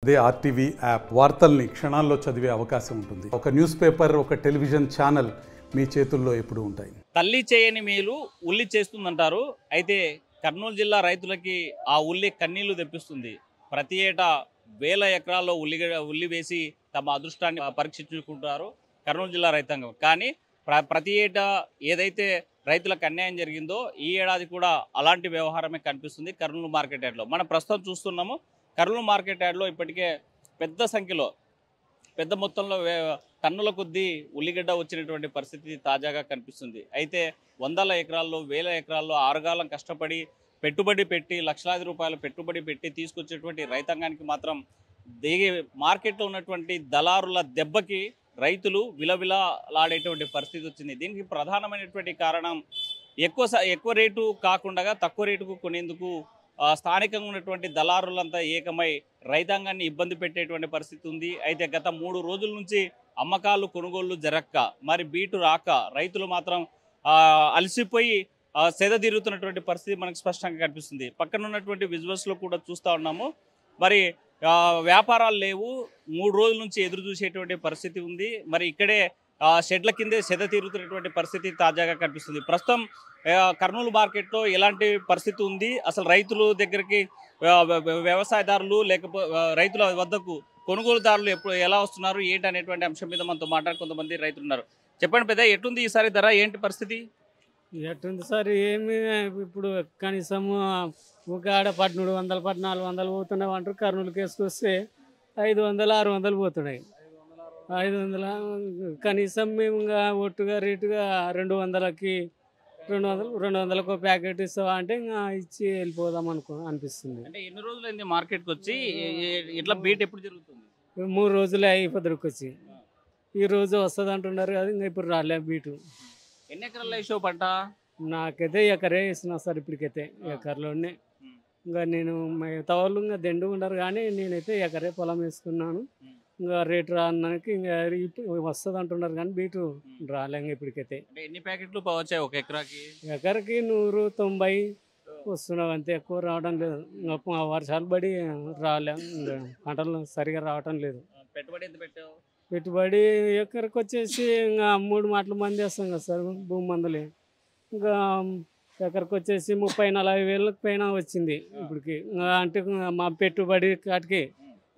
అదే RTV app వార్తల్ని క్షణాల్లో చదివే అవకాశం ఉంటుంది. ఒక న్యూస్ పేపర్, ఒక టెలివిజన్ ఛానల్ మీ చేతుల్లో ఎప్పుడూ ఉంటాయి. తల్లి చేయని మేలు ఉల్లి చేస్తుందంటారు. అయితే కర్నూలు జిల్లా రైతులకి ఆ ఉల్లి కన్నీళ్లు తెప్పిస్తుంది. ప్రతి ఏటా వేల ఎకరాల్లో ఉల్లి వేసి తమ అదృష్టాన్ని పరీక్షించుకుంటారు కర్నూలు జిల్లా రైతాంగం. కానీ ప్రతి ఏటా ఏదైతే రైతులకు అన్యాయం జరిగిందో ఈ ఏడాది కూడా అలాంటి వ్యవహారమే కనిపిస్తుంది కర్నూలు మార్కెట్ యార్డ్లో. మనం ప్రస్తుతం చూస్తున్నాము కర్నూలు మార్కెట్ యార్డ్లో ఇప్పటికే పెద్ద సంఖ్యలో పెద్ద మొత్తంలో టన్నుల కొద్దీ ఉల్లిగడ్డ వచ్చినటువంటి పరిస్థితి తాజాగా కనిపిస్తుంది. అయితే వందల ఎకరాల్లో వేల ఎకరాల్లో ఆరుగాలం కష్టపడి పెట్టుబడి పెట్టి లక్షలాది రూపాయలు పెట్టుబడి పెట్టి తీసుకొచ్చేటువంటి రైతాంగానికి మాత్రం మార్కెట్లో ఉన్నటువంటి దళారుల దెబ్బకి రైతులు విలవిలాడేటువంటి పరిస్థితి వచ్చింది. దీనికి ప్రధానమైనటువంటి కారణం ఎక్కువ రేటు కాకుండా తక్కువ రేటుకు కొనేందుకు స్థానికంగా ఉన్నటువంటి దళారులంతా ఏకమై రైతాంగాన్ని ఇబ్బంది పెట్టేటువంటి పరిస్థితి ఉంది. అయితే గత 3 రోజుల నుంచి అమ్మకాలు కొనుగోళ్లు జరక్క మరి బీటు రాక రైతులు మాత్రం అలసిపోయి సెదతీరుతున్నటువంటి పరిస్థితి మనకు స్పష్టంగా కనిపిస్తుంది. పక్కన ఉన్నటువంటి విజువల్స్లో కూడా చూస్తూ ఉన్నాము. మరి వ్యాపారాలు లేవు, 3 రోజుల నుంచి ఎదురు చూసేటువంటి పరిస్థితి ఉంది. మరి ఇక్కడే షెడ్ల కిందే సెదతీరుతున్నటువంటి పరిస్థితి తాజాగా కనిపిస్తుంది. ప్రస్తుతం కర్నూలు మార్కెట్లో ఎలాంటి పరిస్థితి ఉంది, అసలు రైతుల దగ్గరికి వ్యవసాయదారులు లేకపోతే రైతుల వద్దకు కొనుగోలుదారులు ఎలా వస్తున్నారు ఏంటి అనేటువంటి అంశం మీద మనతో మాట్లాడి కొంతమంది రైతులు ఉన్నారు. చెప్పండి పెద్ద, ఎట్లుంది ఈసారి ధర, ఏంటి పరిస్థితి? ఎట్టుంది సార్, ఏమి ఇప్పుడు కనీసం ఒక ఆడ 1300 1400 పోతున్నాయి అంటారు. కర్నూలుకి వేసుకొస్తే 500 600 పోతున్నాయి. 500 కనీసం మేము ఇంకా ఒట్టుగా రేటుగా 200కి 200కు ప్యాకెట్ ఇస్తావా అంటే ఇంకా ఇచ్చి వెళ్ళిపోదాం అనిపిస్తుంది. అంటే ఎన్ని రోజులైంది మార్కెట్కి వచ్చి? ఇట్లా బీట్ ఎప్పుడు జరుగుతుంది? 3 రోజులే అయిపోద్దరికి వచ్చి. ఈ రోజు వస్తుంది అంటున్నారు కదా, ఇంకా ఇప్పుడు రాలే బీటు. ఎన్ని ఎకరాలు వేసావు పంట? నాకైతే ఎకరే వేస్తున్నా సార్, ఇప్పటికైతే ఎకర్లోనే. ఇంకా నేను మిగతా వాళ్ళు ఇంకా దండు ఉండరు, కానీ నేనైతే ఎకరే పొలం వేసుకున్నాను. ఇంకా రేటు రానికి ఇంకా వస్తుంది అంటున్నారు కానీ బీటు రాలే ఇప్పటికైతే. ఎన్ని ప్యాకెట్లు వచ్చాయి ఒక ఎకరాకి? ఎకరకి 190 వస్తున్నావు అంతే, ఎక్కువ రావడం లేదు. ఇంకా వర్షాలు పడి రాలే, ఇంకా పంటలు సరిగా రావటం లేదు. పెట్టుబడి ఎంత పెట్టావు? పెట్టుబడి ఎకరకు వచ్చేసి ఇంకా 3 మాటలు మంది వేస్తాం కదా సార్, భూమి మందులు. ఇంకా ఎకరకు వచ్చేసి 30-40 వేలకు పైన వచ్చింది ఇప్పటికి. అంటే మా పెట్టుబడి కాటికి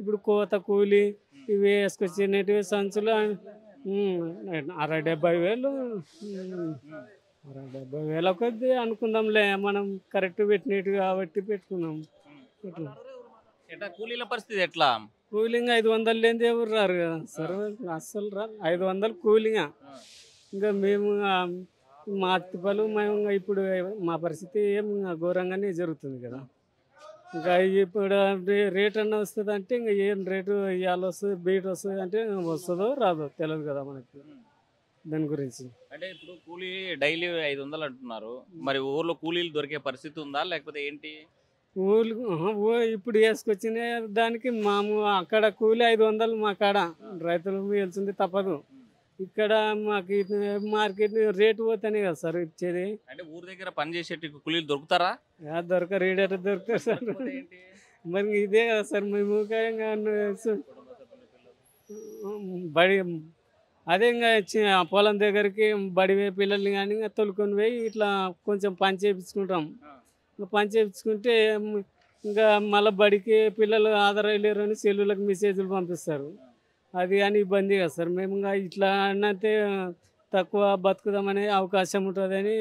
ఇప్పుడు కోత కూలి ఇవి వేసుకొచ్చినవి సంచులు 60-70 వేలు. 60-70 వేల కొద్ది అనుకుందాంలే, మనం కరెక్ట్ పెట్టినట్టు కాబట్టి పెట్టుకున్నాం. కూలీల పరిస్థితి ఎట్లా? కూలింగ్ 500 లేనిది ఎవరు రారు కదా సార్, అస్సలు రారు. 500 కూలింగ్. ఇంకా మేము మా తిప్పలు మేము ఇప్పుడు మా పరిస్థితి ఏం ఘోరంగానే జరుగుతుంది కదా. ఇంకా ఇప్పుడు రేట్ అన్న వస్తుంది అంటే ఇంకా ఏం రేటు ఇవాళ వస్తుంది, బీట్ వస్తుంది అంటే వస్తుందో రాదో తెలియదు కదా మనకి దాని గురించి. అంటే ఇప్పుడు కూలీ డైలీ 500 అంటున్నారు, మరి ఊర్లో కూలీలు దొరికే పరిస్థితి ఉందా లేకపోతే ఏంటి? ఇప్పుడు వేసుకొచ్చిన దానికి అక్కడ కూలి 500 మా కాడ రైతులు వెళ్తుంది తప్పదు. ఇక్కడ మాకు మార్కెట్ రేటు పోతేనే కదా సార్ ఇచ్చేది. అంటే ఊరి దగ్గర పని చేసేటి కూలీలు దొరుకుతారా? దొరకరు, రేట్ దొరుకుతారు సార్. మరి ఇదే కదా సార్ మేము బడి అదే ఇంకా పొలం దగ్గరికి బడివే పిల్లల్ని కానీ ఇంకా తొలుకొని పోయి ఇట్లా కొంచెం పని చేయించుకుంటాం. పని చేయించుకుంటే ఇంకా మళ్ళీ బడికి పిల్లలు ఆధారలేరు అని సెల్లులకు మెసేజ్లు పంపిస్తారు. అది కానీ ఇబ్బంది కదా సార్. మేము ఇంకా ఇట్లా అన్నట్టే తక్కువ బతుకుదామనే అవకాశం ఉంటుందని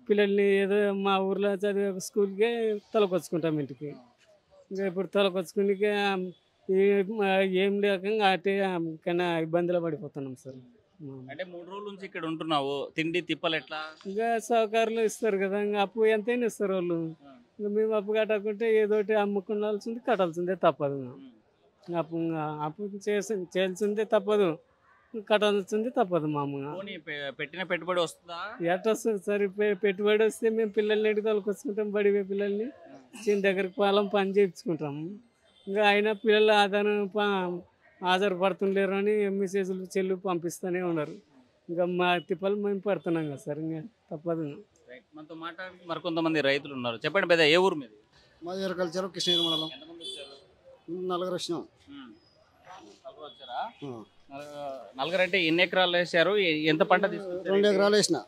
పిల్లల్ని ఏదో మా ఊర్లో చదివే స్కూల్కే తొలకొచ్చుకుంటాం ఇంటికి. ఇంకా ఇప్పుడు తొలకొచ్చుకునికే ఏం లేక అటే కన్నా ఇబ్బందులు పడిపోతున్నాం సార్. అంటే 3 రోజుల నుంచి ఇక్కడ ఉంటున్నావు, తిండి తిప్పలు ఎట్లా? ఇంకా సహకారులు ఇస్తారు కదా, ఇంకా అప్పు ఎంతైనా ఇస్తారు వాళ్ళు. ఇంకా మేము అప్పు కట్టకుంటే ఏదోటి అమ్ముకునాల్సింది కట్టాల్సిందే తప్పదు. అప్పు చేయాల్సిందే తప్పదు, కట్టాల్సిందే తప్పదు. మామూలుగా పెట్టిన పెట్టుబడి వస్తుందా? ఎట్లా వస్తుంది సార్? పెట్టుబడి వస్తే మేము పిల్లల్ని ఎటు తోలుకొచ్చుకుంటాం, బడివే పిల్లల్ని చిన్న దగ్గరికి పొలం పని చేయించుకుంటాము. ఇంకా అయినా పిల్లలు ఆధారపడుతుండలేరు అని మెసేజ్లు చెల్లు పంపిస్తూనే ఉన్నారు. ఇంకా మా తిప్పలు మేము పడుతున్నాం కదా సార్, ఇంకా తప్పదు. మనతో మాట్లాడి మరికొంతమంది రైతులు ఉన్నారు. చెప్పండి పెద్ద, ఏ ఊరు మీది? మాది ఎరకల్చర్ కృష్ణగిరి మండలం. 4 వచ్చినాం. వేసారా? నలుగురు అంటే ఎన్ని ఎకరాలు వేసారు? ఎంత పంట తీసుకొచ్చారు? 2 ఎకరాలు వేసిన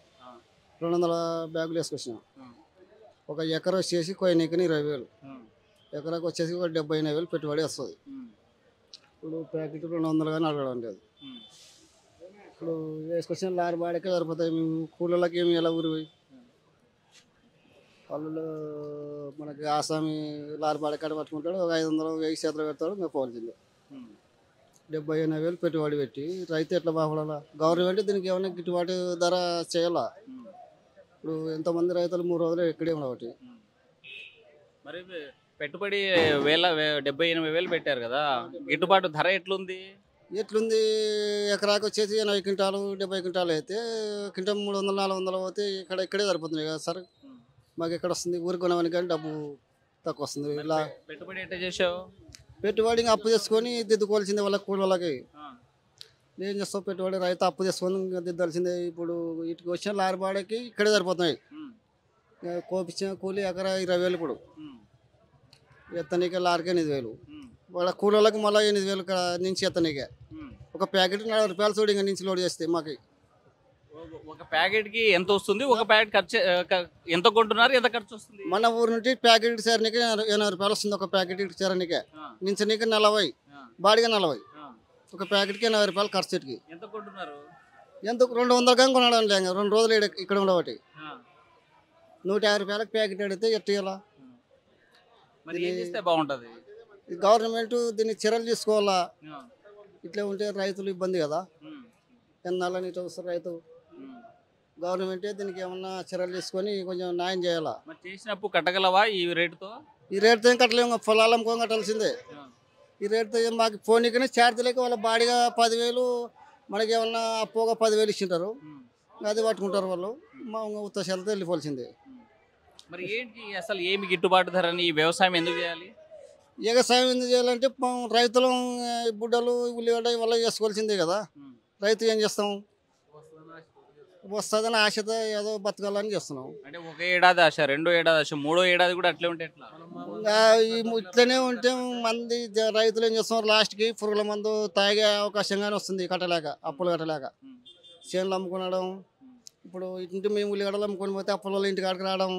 200 బ్యాగులు వేసుకొచ్చిన. ఒక ఎకరా వచ్చేసి కొయ్యనీకని 20,000, ఎకరాకి వచ్చేసి ఒక 70,000 పెట్టుబడి వస్తుంది. ఇప్పుడు ప్యాకెట్ 200 కానీ అడగడం లేదు. ఇప్పుడు వేసుకొచ్చిన లారీ బాడకే సరిపోతాయి. మేము కూలీలకి ఏమి ఎలా ఊరి పోయి వాళ్ళు మనకి ఆసామి లారీ బాడకాడ పట్టుకుంటాడు, ఒక 500 1000 చేతులు పెడతాడు, మేము పోల్చింది 70,000 పెట్టుబడి పెట్టి రైతు ఎట్లా బాగుపడాలా? గవర్నమెంట్ దీనికి ఏమైనా గిట్టుబాటు ధర చేయాలా? ఇప్పుడు ఎంతమంది రైతులు 3 రోజులు ఎక్కడే ఉండబట్టి. మరి పెట్టుబడి 70,000-80,000 పెట్టారు కదా, గిట్టుబాటు ధర ఎట్లుంది? ఎట్లుంది? ఎకరాకి వచ్చేసి 80 క్వింటాలు 70 క్వింటాలు అయితే క్వింటల్ 300-400 పోతే ఇక్కడే సరిపోతుంది కదా సార్. మాకు ఎక్కడ వస్తుంది? ఊరికి కొనమని కానీ డబ్బు తక్కువ వస్తుంది. ఇలా పెట్టుబడి ఎట్లా చేసావు? పెట్టుబడి అప్పు చేసుకొని దిద్దుకోవాల్సిందే వాళ్ళ కూలీలకి. ఏం చేస్తావు? పెట్టుబడి రైతు అప్పు చేసుకొని ఇంకా దిద్దాల్సిందే. ఇప్పుడు ఇటుకి వచ్చిన లారీ బాడకి ఇక్కడే సరిపోతున్నాయి. కోపించిన కూలి ఎకరా 20,000, ఇప్పుడు ఎత్తనీకే లారీకే 8,000, వాళ్ళ కూలీలకి మళ్ళీ 8,000 ఇక్కడ నుంచి ఎత్తనీకే. ఒక ప్యాకెట్ 40 రూపాయలు చూడు ఇంకా నుంచి లోడ్ చేస్తే మాకు. ఒక ప్యాకెట్ కి ఎంత వస్తుంది? ఒక ప్యాకెట్ ఖర్చు ఎంత కొంటున్నారు? ఎంత ఖర్చు వస్తుంది? మన ఊరు నుండి ప్యాకెట్ చేరనీకి 80 రూపాయలు వస్తుంది. ఒక ప్యాకెట్ చేరనీకే నుంచి నీకు 40, బాడిగా 40. ఒక ప్యాకెట్కి 80 రూపాయలు ఖర్చు. ఇటుకి ఎంత కొంటున్నారు? ఎంత 200 కానీ కొనడం లేక 2 రోజులు ఇక్కడ ఉండబట్టి 150 రూపాయలకు ప్యాకెట్ అడిగితే ఎట్లా? మరి ఏం చేస్తే బాగుంటుంది? గవర్నమెంట్ దీన్ని చర్యలు తీసుకోవాలా? ఇట్లా ఉంటే రైతులు ఇబ్బంది కదా. ఎన్నాళ్ళని ఇట్లా వస్తారు రైతు. గవర్నమెంటే దీనికి ఏమన్నా చర్యలు తీసుకొని కొంచెం న్యాయం చేయాలా. మరి చేసినప్పుడు కట్టగలవా ఈ రేటుతో? ఈ రేటుతో ఏం కట్టలేము. పొలాలు అమ్ముకొని కట్టాల్సిందే. ఈ రేటుతో ఏం మాకు ఫోన్కి ఛార్జ్ లేక వాళ్ళ బాడిగా 10,000, మనకి ఏమన్నా అప్పుగా 10,000 ఇచ్చింటారు. అది పట్టుకుంటారు వాళ్ళు. మా ఉత్తశాలతో వెళ్ళిపోవాల్సిందే. మరి ఏంటి అసలు ఏమి గిట్టుబాటు ధరని ఈ వ్యవసాయం ఎందుకు చేయాలి? వ్యవసాయం ఎందుకు చేయాలంటే రైతులు బుడ్డలు ఉల్లిగడ్డ వల్ల చేసుకోవాల్సిందే కదా. రైతు ఏం చేస్తాం? వస్తుందని ఆశతో ఏదో బతకాలని చేస్తున్నాం. అంటే ఒక ఏడాది ఆశ, 2వ ఏడాది ఆశ, 3వ ఏడాది కూడా అట్లే ఉంటే ఎట్లా? ఇట్లనే ఉంటే మంది రైతులు ఏం చేస్తున్నారు? లాస్ట్కి పురుగుల మందు తాగే అవకాశంగానే వస్తుంది. కట్టలేక, అప్పులు కట్టలేక చేనులు అమ్ముకునడం. ఇప్పుడు ఇంటి మేము ఉల్లిగడ్డలు అమ్ముకొని పోతే అప్పుల వాళ్ళు ఇంటి కాడికి రావడం,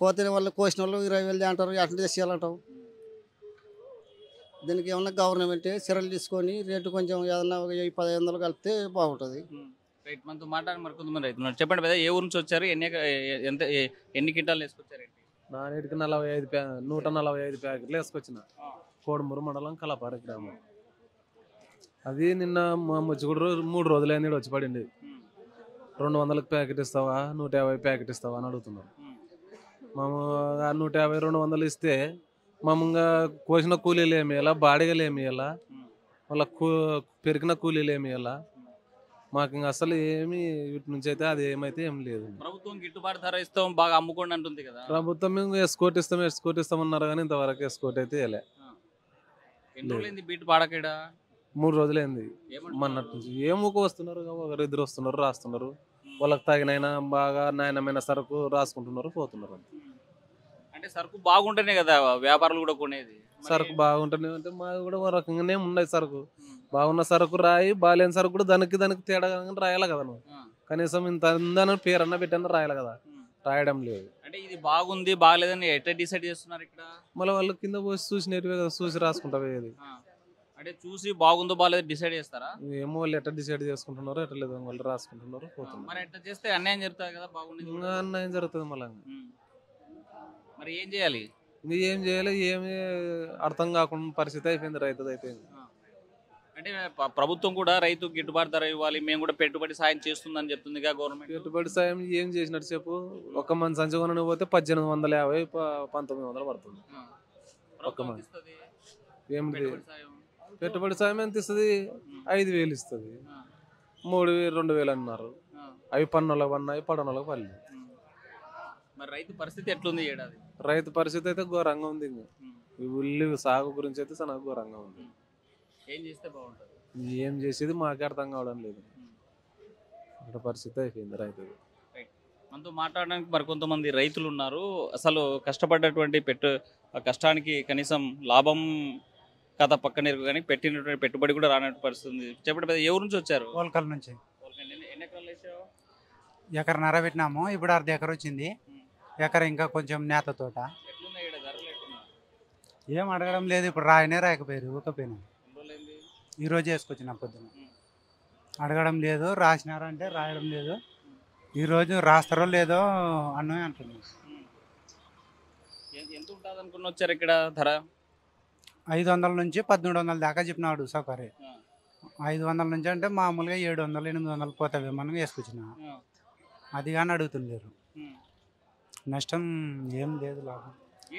పోతే వాళ్ళు కోసిన వాళ్ళు 20,000 అంటారు. అట్లా చేసేయాలంటాం. దీనికి ఏమన్నా గవర్నమెంట్ చర్యలు తీసుకొని రేటు కొంచెం ఏదన్నా 1,000-1,500 కలిపితే బాగుంటుంది. రైట్, మనతో మాట్లాడి మరి కొంతమంది రైతులు చెప్పండి పెద్ద, ఏ ఊరు నుంచి వచ్చారు? ఎన్ని క్వింటాలు వేసుకొచ్చారు? నానేటికి 145 ప్యాకెట్లు వేసుకొచ్చిన. కోడుమూరు మండలం కలపారి గ్రామం. అది నిన్న మా ముచ్చుగుడు 3 రోజులైంది వచ్చి పడింది. 200 ప్యాకెట్ ఇస్తావా, 150 ప్యాకెట్ ఇస్తావా అని అడుగుతున్నారు. మేము 150, 200 ఇస్తే మామూలుగా కోసిన కూలీలు ఏమి ఇవ్వాలా, బాడిగలు ఏమి ఇవ్వాలా, వాళ్ళ పెరిగిన కూలీలు ఏమి ఇవ్వాలా. మాకు ఇంకా అసలు ఏమి వీటి నుంచి అయితే అది ఏమైతే ఏం లేదు. ప్రభుత్వం గిట్టుబాటు ధర ఇస్తాం బాగా అమ్ముకోండి అంటుంది కదా. ప్రభుత్వం మేము ఎస్కోట్ ఇస్తామన్నారు కానీ ఇంతవరకు ఎస్కోట్ అయితే వేయలే. ఎన్ని రోజులైంది బీట్ పాడకడా? 3 రోజులైంది మొన్నటి నుంచి. ఏముకు వస్తున్నారు, 1-2 వస్తున్నారు, రాస్తున్నారు. వాళ్ళకి తగినైనా బాగా నాణ్యమైన సరుకు రాసుకుంటున్నారు, పోతున్నారు. అంటే సరుకు బాగుంటేనే కదా వ్యాపారులు కూడా కొనేది. సరుకు బాగుంటేనే అంటే మాది కూడా ఒక రకంగానే ఉన్నాయి. సరుకు బాగున్న సరుకు రాయి, బాగాలేని సరుకు కూడా దానికి తేడా రాయాలి కదా. నువ్వు కనీసం ఇంత ఉందని పేరన్నా పెట్టన్నా రాయాలి కదా. రాయడం లేదు. అంటే ఇది బాగుంది బాగలేదని ఎట్లా డిసైడ్ చేస్తున్నారు ఇక్కడ? మళ్ళీ వాళ్ళు కింద పోసి చూసినట్టువే కదా, చూసి రాసుకుంటావే. అంటే చూసి బాగుందో బాగాలేదు డిసైడ్ చేస్తారా? ఏమో వాళ్ళు ఎట్లా డిసైడ్ చేసుకుంటున్నారో ఎట్లా లేదు, వాళ్ళు రాసుకుంటున్నారు, పోతున్నారు. మరి ఎట్లా చేస్తే అన్యాయం జరుగుతుంది కదా. బాగుంది అన్యాయం జరుగుతుంది. మళ్ళీ మరి ఏం చేయాలి? ఏం చేయాలి, ఏమి అర్థం కాకుండా పరిస్థితి అయిపోయింది, రైతుది అయిపోయింది. అంటే ప్రభుత్వం కూడా రైతు గిట్టుబాటు ధర ఇవ్వాలి, మేము కూడా పెట్టుబడి సాయం చేస్తుందని చెప్తుంది గవర్నమెంట్. పెట్టుబడి సాయం ఏం చేసినట్టు చెప్పు. ఒక మంది సంచి కొనని పోతే 1,850-1,900 పడుతుంది. ఒక్క మంది ఏమిటి పెట్టుబడి సాయం ఎంత ఇస్తుంది? 5,000 ఇస్తుంది. 3,000-2,000 అన్నారు. అవి పన్నులకు పన్నాయి, పడనలకు పల్లి. మరి రైతు పరిస్థితి ఎట్లుంది ఏడాది? రైతు పరిస్థితి అయితే ఘోరంగా ఉంది. ఈ ఉల్లి సాగు గురించి అయితే చాలా ఘోరంగా ఉంది. ఏం చేస్తే బాగుంటుంది? ఏం చేసేది మాకే అర్థం కావడం లేదు. ఇక్కడ పరిస్థితి అయిపోయింది రైతు. మనతో మాట్లాడడానికి మరికొంతమంది రైతులు ఉన్నారు. అసలు కష్టపడ్డటువంటి కష్టానికి కనీసం లాభం కథ పక్కన కానీ పెట్టినటువంటి పెట్టుబడి కూడా రానటువంటి పరిస్థితి ఉంది. చెప్పండి పెద్ద, ఏ ఊరు నుంచి వచ్చారు? కోల్కల్ నుంచి ఎన్ని ఎకరాలు వేసావు? ఎకరన్నర పెట్టినాము, ఇప్పుడు అర్ధ ఎకర వచ్చింది. ఎకర ఇంకా కొంచెం నేత తోట. ఎట్లున్నాయి ఈడ ధరలు ఎట్లున్నాయి? ఏం అడగడం లేదు, ఇప్పుడు రాయనే రాయకపోయారు ఊకపోయినా. ఎన్ని రోజులైంది? ఈరోజు వేసుకొచ్చిన పొద్దున. అడగడం లేదు, రాసినారంటే రాయడం లేదు. ఈరోజు రాస్తారో లేదో అన్నమే అంటున్నాం. ఎంత ఉంటుంది అనుకుని వచ్చారు ఇక్కడ ధర? 500 నుంచి 1300 దాకా చెప్పినాడు సౌకర్యం. 500 నుంచి అంటే మామూలుగా 700, 800 పోతావే మనం వేసుకొచ్చిన. అది కానీ అడుగుతులేరు. నష్టం ఏం లేదు, లాభం.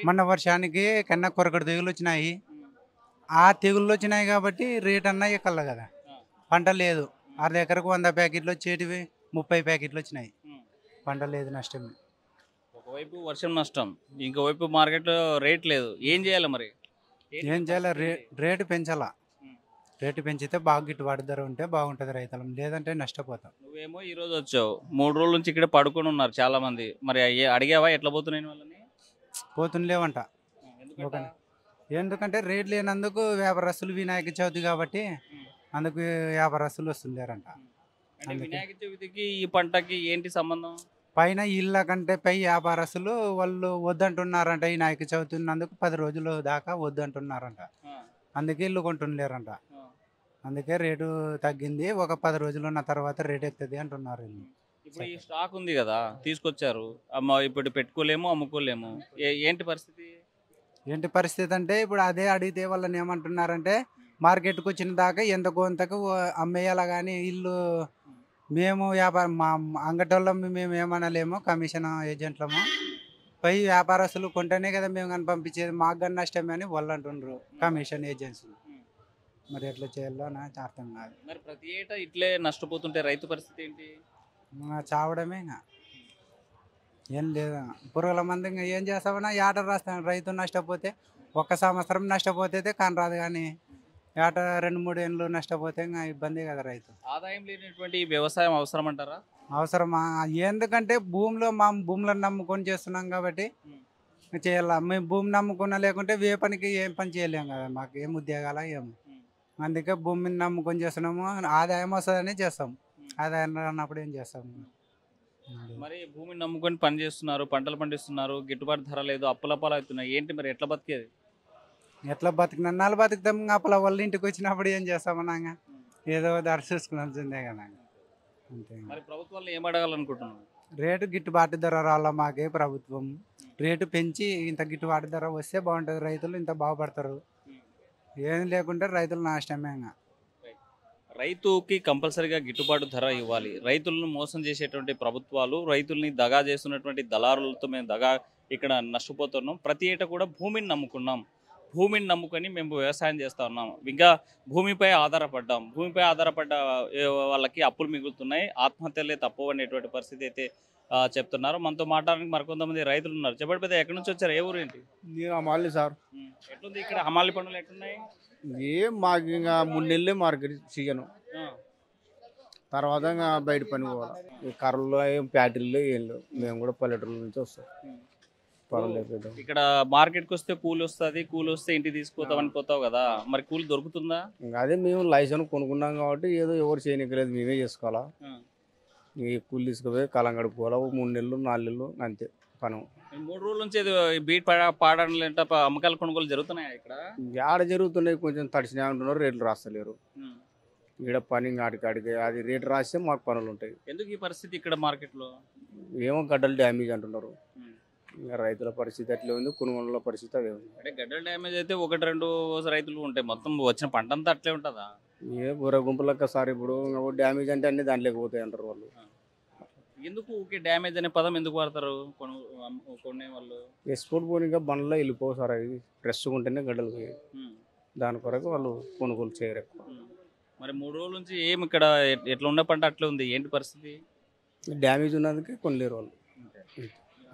మొన్న వర్షానికి కన్నా కొరకటి తెగులు వచ్చినాయి. ఆ తెగుళ్ళు వచ్చినాయి కాబట్టి రేట్ అన్నా ఎక్కల కదా. పంట లేదు. అర్ధ ఎకరకు 100 ప్యాకెట్లు వచ్చేటివి 30 ప్యాకెట్లు వచ్చినాయి. పంట లేదు, నష్టమే. ఒకవైపు వర్షం నష్టం, ఇంకోవైపు మార్కెట్లో రేట్ లేదు. ఏం చేయాలి మరి? ఏం చేయాలి? రేటు పెంచాలా. రేటు పెంచితే బాగా గిట్టుబాటు ధర ఉంటే బాగుంటుంది రైతులం, లేదంటే నష్టపోతాం. నువ్వేమో ఈ రోజు వచ్చావు, 3 రోజుల నుంచి ఇక్కడ పడుకొని ఉన్నారు చాలా మంది. మరి అడిగావా ఎట్లా పోతున్నాయి వాళ్ళని? పోతుండలేవంట. ఎందుకంటే రేట్ లేనందుకు వ్యాపారస్తులు వినాయక చవితి కాబట్టి అందుకు వ్యాపారస్తులు వస్తుండేరంట. అంటే వినాయక చవితికి ఈ పంటకి ఏంటి సంబంధం? పైన ఇళ్ళ కంటే పై వ్యాపారస్తులు వాళ్ళు వద్దంటున్నారంట. ఈ వినాయక చవితి ఉన్నందుకు 10 రోజులు దాకా వద్దంటున్నారంట. అందుకే ఇల్లు కొంటుండలేరంట. అందుకే రేటు తగ్గింది. ఒక 10 రోజులు ఉన్న తర్వాత రేట్ ఎత్తుంది అంటున్నారు. ఇప్పుడు ఈ స్టాక్ ఉంది కదా, తీసుకొచ్చారు, ఇప్పుడు పెట్టుకోలేము, అమ్ముకోలేము. ఏంటి పరిస్థితి? ఏంటి పరిస్థితి అంటే ఇప్పుడు అదే అడిగితే వాళ్ళని ఏమంటున్నారంటే మార్కెట్కి వచ్చిన దాకా ఎంత కొంతకు అమ్మేయాల, కానీ ఇల్లు మేము వ్యాపారం మా అంగటోళ్ళం మేము ఏమనలేము, కమిషన్ ఏజెంట్లము. పై వ్యాపారస్తులు కొంటేనే కదా మేము కానీ పంపించేది, మాకు కానీ నష్టమే అని వాళ్ళు అంటున్నారు కమిషన్ ఏజెన్సీలు. మరి ఎట్లా చేయాలో నాకు అర్థం కాదు. మరి ప్రతి ఏటా ఇట్లే నష్టపోతుంటే రైతు పరిస్థితి ఏంటి? చావడమే. ఇంకా ఏం లేదు, పురుగుల మంది ఇంకా ఏం చేస్తామన్నా ఏట రాస్తాను. రైతు నష్టపోతే 1 సంవత్సరం నష్టపోతే కానీ రాదు, కానీ ఏట 2-3 ఏళ్ళు నష్టపోతే ఇంకా ఇబ్బంది కదా రైతు. ఆదాయం లేనటువంటి వ్యవసాయం అవసరం అంటారా? అవసరమా? ఎందుకంటే భూములను నమ్ముకొని చేస్తున్నాం కాబట్టి చేయాల. మేము భూమి నమ్ముకున్నా లేకుంటే ఏ పనికి ఏం పని చేయలేము కదా, మాకు ఏం ఉద్యోగాల ఏమో. అందుకే భూమిని నమ్ముకొని చేస్తున్నాము, ఆదాయం వస్తుందని చేస్తాం. ఆదాయం రానప్పుడు ఏం చేస్తాము. మరి భూమిని నమ్ముకొని పని చేస్తున్నారు, పంటలు పండిస్తున్నారు, గిట్టుబాటు ధర లేదు, అప్పులపాలు అవుతున్నాయి. ఏంటి మరి ఎట్లా బతికేది? ఎట్లా బతికినా నాలు బతుకుతాం. అప్పుల వాళ్ళ ఇంటికి వచ్చినప్పుడు ఏం చేస్తామన్నా ఏదో ధర చూసుకున్నాల్సిందే కదా. అంతే. మరి ప్రభుత్వాలు ఏం అడగాలనుకుంటున్నారు? రేటు గిట్టుబాటు ధర రావాలా మాకే. ప్రభుత్వం రేటు పెంచి ఇంత గిట్టుబాటు ధర వస్తే బాగుంటుంది, రైతులు ఇంత బాగుపడతారు. ఏం లేకుంటే రైతులు నష్టమే. రైతుకి కంపల్సరీగా గిట్టుబాటు ధర ఇవ్వాలి. రైతులను మోసం చేసేటువంటి ప్రభుత్వాలు, రైతుల్ని దగా చేస్తున్నటువంటి దళారులతో మేము దగా ఇక్కడ నష్టపోతున్నాం. ప్రతి ఏటా కూడా భూమిని నమ్ముకున్నాం, భూమిని నమ్ముకొని మేము వ్యవసాయం చేస్తూ ఉన్నాం. ఇంకా భూమిపై ఆధారపడ్డాం. భూమిపై ఆధారపడ్డ వాళ్ళకి అప్పులు మిగులుతున్నాయి, ఆత్మహత్యలే తప్పవు అనేటువంటి పరిస్థితి అయితే చెప్తున్నారు. మనతో మాట్లాడడానికి మరికొంతమంది రైతులు ఉన్నారు. చెప్పండి పెద్ద, ఎక్కడి నుంచి వచ్చారు, ఏ ఊరు ఏంటి? హమాలి సార్. ఎట్లుంది ఇక్కడ హమాలి పనులు ఎట్లున్నాయి? ఏం మాకు ఇంకా 3 నెలలే మార్కెట్ సీజను, తర్వాత ఇంకా బయట పని పోవాలి. ఈ కర్రలు ఏం ఫ్యాక్టరీలో ఏం లేవు, మేము కూడా పల్లెటూరు నుంచి వస్తాం. పర్వాలేదు. ఇక్కడ మార్కెట్కి వస్తే కూలి వస్తుంది, కూలి వస్తే ఇంటికి తీసుకుపోతామని పోతావు కదా, మరి కూలి దొరుకుతుందా? ఇంకా అదే మేము లైసెన్స్ కొనుక్కున్నాం కాబట్టి ఏదో ఎవరు చేయనికలేదు, మేమే చేసుకోవాలా. ఈ కూలి తీసుకుపోయి కాలం గడుపుకోవాలా. 3 నెలలు 4 నెలలు అంతే పని. 3 రోజుల నుంచి బీట్ పాడడం అమ్మకాల కొనుగోలు జరుగుతున్నాయి ఇక్కడ. ఆడ జరుగుతున్నాయి, కొంచెం తడిసినా ఉంటున్నారు, రేట్లు రాస్తలేరు. ఇక్కడ పని ఆడికాడికి అది రేటు రాస్తే మాకు పనులు ఉంటాయి. ఎందుకు ఈ పరిస్థితి ఇక్కడ మార్కెట్లో? ఏమో గడ్డలు డ్యామేజ్ అంటున్నారు. ఇంకా రైతుల పరిస్థితి అట్లే ఉంది, కొనుగోలుల పరిస్థితి అదే ఉంది. అంటే గడ్డల డ్యామేజ్ అయితే 1-2 రైతులు ఉంటాయి, మొత్తం వచ్చిన పంట అంతా అట్లే ఉంటుందా? ఏ బుర్ర గుంపులక్క సార్, ఇప్పుడు డ్యామేజ్ అంటే అన్ని దాంట్లోకి పోతాయి అంటారు వాళ్ళు. ఎందుకు ఊకే డ్యామేజ్ అనే పదం ఎందుకు వాడతారు కొనే వాళ్ళు? ఎక్స్పోర్ట్ పోనీగా బండ్లో వెళ్ళిపోవు సార్, అది ఫ్రెష్గా ఉంటేనే గడ్డలు పోయి, దాని కొరకు వాళ్ళు కొనుగోలు చేయరు ఎక్కువ. మరి 3 రోజుల నుంచి ఏమి ఇక్కడ ఎట్లా ఉన్న పంట అట్లే ఉంది, ఏంటి పరిస్థితి? డ్యామేజ్ ఉన్నందుకే కొనలేరు వాళ్ళు.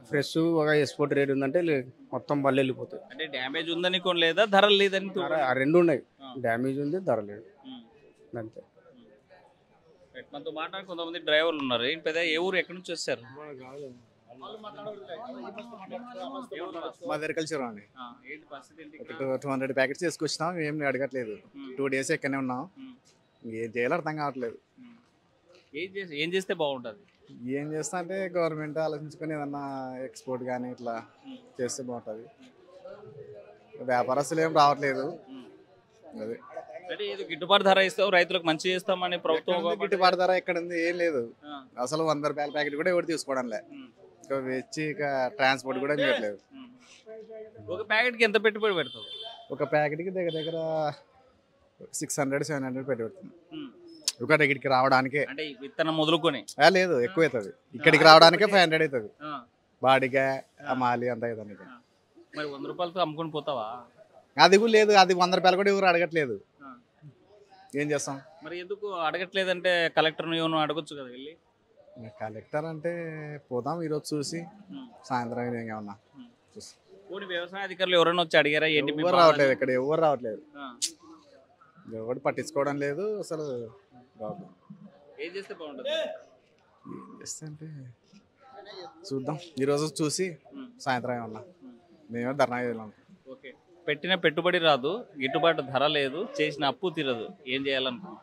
ఫ్రెష్ ఒక ఎక్స్పోర్ట్ రేట్ ఉందంటే మొత్తం బళ్ళు వెళ్ళిపోతాయి. అంటే డ్యామేజ్ ఉందని కొనలేదా, ధరలు లేదని? ఆ 2 ఉన్నాయి, డ్యామేజ్ ఉంది, ధర లేదు, అంతే. మనతో మాట్లాడి కొంతమంది డ్రైవర్లు ఉన్నారు. ఏంటి పెద్ద, ఏ ఊరు, ఎక్కడి నుంచి వచ్చారు? మా దగ్గర కలిసి అండి ఏంటి పరిస్థితి ఏంటి ఒక 200 ప్యాకెట్స్ తీసుకొచ్చినాం, ఏం అడగట్లేదు. 2 days ఎక్కడనే ఉన్నాం, ఏం చేయాలో అర్థం కావట్లేదు. ఏం చేస్తే బాగుంటుంది? ఏం చేస్తా అంటే గవర్నమెంట్ ఆలోచించుకొని ఏదన్నా ఎక్స్పోర్ట్ కానీ ఇట్లా చేస్తే బాగుంటుంది. వ్యాపారస్తులు ఏం రావట్లేదు. అదే అంటే ఏదో గిట్టుబాటు ధర ఇస్తావు, రైతులకు మంచి చేస్తామని ప్రభుత్వం గిట్టుబాటు ధర ఎక్కడ ఉంది? ఏం లేదు అసలు. 100 రూపాయల ప్యాకెట్ కూడా ఎవరు తీసుకోవడం లేదు. ఇక వచ్చి ఇక ట్రాన్స్పోర్ట్ కూడా చేయట్లేదు. ఒక ప్యాకెట్కి ఎంత పెట్టుబడి పెడతావు? ఒక ప్యాకెట్కి దగ్గర దగ్గర 600-700 పెట్టి పెడుతుంది ఒక ఇక్కడికి రావడానికే. అంటే విత్తనం మొదలుకొని లేదు, ఎక్కువ అవుతుంది. ఇక్కడికి రావడానికే 500 అవుతుంది. బాడీగా మాలి అంత అవుతుంది. మరి 100 రూపాయలతో అమ్ముకొని పోతావా? అది కూడా లేదు, అది 100 రూపాయలు కూడా ఎవరు అడగట్లేదు. ఏం చేస్తాం మరి? ఎందుకు అడగట్లేదంటే కలెక్టర్ను ఏమో అడగొచ్చు కదా వెళ్ళి. కలెక్టర్ అంటే పోదాం ఈరోజు చూసి సాయంత్రం ఏమన్నా చూసి. పోనీ వ్యవసాయ అధికారులు ఎవరైనా వచ్చి అడిగారా ఏంటి? ఎవరు రావట్లేదు, ఇక్కడ ఎవరు రావట్లేదు, ఎవరు పట్టించుకోవడం లేదు అసలు. ఏం చేస్తే బాగుంటుంది? ఏం చేస్తే అంటే చూద్దాం ఈరోజు చూసి సాయంత్రం ఏమన్నా మేమే ధర్నా చేయాలి. ఓకే, పెట్టిన పెట్టుబడి రాదు, గిట్టుబాటు ధర లేదు, చేసిన అప్పు తీరదు, ఏం చేయాలనుకుంటున్నాం?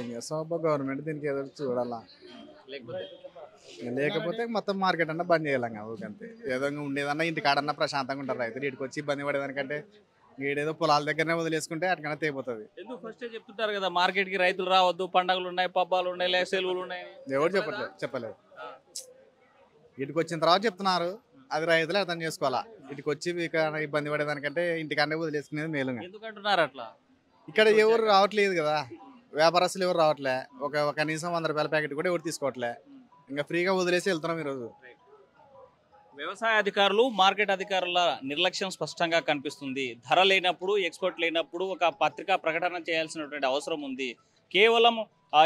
ఏం చేస్తాం అబ్బా, గవర్నమెంట్ దీనికి ఏదో చూడాలా. లేకపోతే మొత్తం మార్కెట్ అన్నా బంద్ చేయాలి. ఊరికంతే ఏదో ఉండేదన్నా ఇంటికాడన్నా ప్రశాంతంగా ఉంటారు రైతులు. ఇటుకు వచ్చి ఇబ్బంది పడేదానికంటే ఈడేదో పొలాల దగ్గరనే వదిలేసుకుంటే అటుకన్నా తేపోతుంది. ఎందుకు ఫస్టే చెప్తుంటారు కదా మార్కెట్కి రైతులు రావద్దు, పండుగలు ఉన్నాయి, పబ్బాలు ఉన్నాయి, సెలవులు ఉన్నాయి. ఎవరు చెప్పలేదు. ఇటుకు వచ్చిన తర్వాత చెప్తున్నారు, అది రైతులు అర్థం చేసుకోవాలా. ఇటుకు వచ్చి ఇబ్బంది పడేదానికంటే ఇంటికన్నా వదిలేసుకునేది మేలుగా. ఎందుకంటున్నారు అట్లా? ఇక్కడ ఎవరు రావట్లేదు కదా, వ్యాపారస్తులు ఎవరు రావట్లే. ఒక కనీసం 100 రూపాయల ప్యాకెట్ కూడా ఎవరు తీసుకోవట్లే. ఇంకా ఫ్రీగా వదిలేసి వెళ్తున్నాం ఈరోజు. వ్యవసాయ అధికారులు, మార్కెట్ అధికారుల నిర్లక్ష్యం స్పష్టంగా కనిపిస్తుంది. ధర లేనప్పుడు, ఎక్స్పోర్ట్ లేనప్పుడు ఒక పత్రికా ప్రకటన చేయాల్సినటువంటి అవసరం ఉంది. కేవలం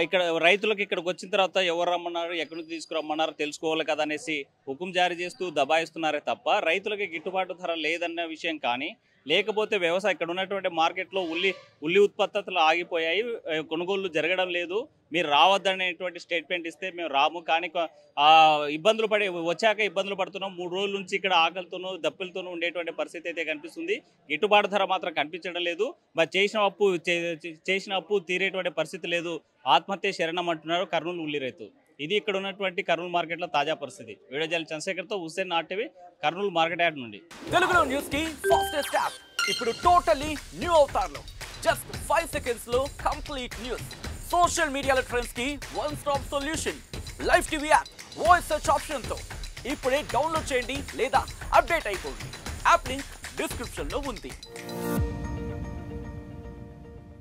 ఇక్కడ రైతులకు ఇక్కడికి వచ్చిన తర్వాత ఎవరు రమ్మన్నారు, ఎక్కడి నుంచి తీసుకురమ్మన్నారు తెలుసుకోవాలి కదా అనేసి హుకుం జారీ చేస్తూ దబాయిస్తున్నారే తప్ప రైతులకి గిట్టుబాటు ధర లేదన్న విషయం కానీ, లేకపోతే వ్యవసాయ ఇక్కడ ఉన్నటువంటి మార్కెట్లో ఉల్లి ఉత్పత్తులు ఆగిపోయాయి, కొనుగోళ్లు జరగడం లేదు, మీరు రావద్దనేటువంటి స్టేట్మెంట్ ఇస్తే మేము రాము, కానీ ఇబ్బందులు వచ్చాక ఇబ్బందులు పడుతున్నాం. 3 రోజుల నుంచి ఇక్కడ ఆకలితోనూ దప్పులతోనూ ఉండేటువంటి పరిస్థితి అయితే కనిపిస్తుంది. గిట్టుబాటు ధర మాత్రం కనిపించడం లేదు. మరి చేసిన అప్పు తీరేటువంటి పరిస్థితి లేదు. ఆత్మహత్య శరణం అంటున్నారు కర్నూలు ఉల్లి రైతు. ఇది ఇక్కడ ఉన్నటువంటి కర్నూలు మార్కెట్లో తాజా పరిస్థితి. వీడియో జర్నలిస్ట్ చంద్రశేఖర్తో హుస్సేన్ నాటివి, కర్నూలు మార్కెట్ యార్డ్ నుండి. తెలుగులో న్యూస్ కి ఫాస్టెస్ట్ యాప్ ఇప్పుడు టోటల్లీ న్యూ అవతార్లో. జస్ట్ 5 seconds లో కంప్లీట్ న్యూస్, సోషల్ మీడియాల ట్రెండ్స్ కి one stop solution, live TV app, voice search option తో ఇప్పుడే డౌన్లోడ్ చేయండి లేదా అప్డేట్ అయిపోండి. యాప్ లింక్ డిస్క్రిప్షన్ లో ఉంది.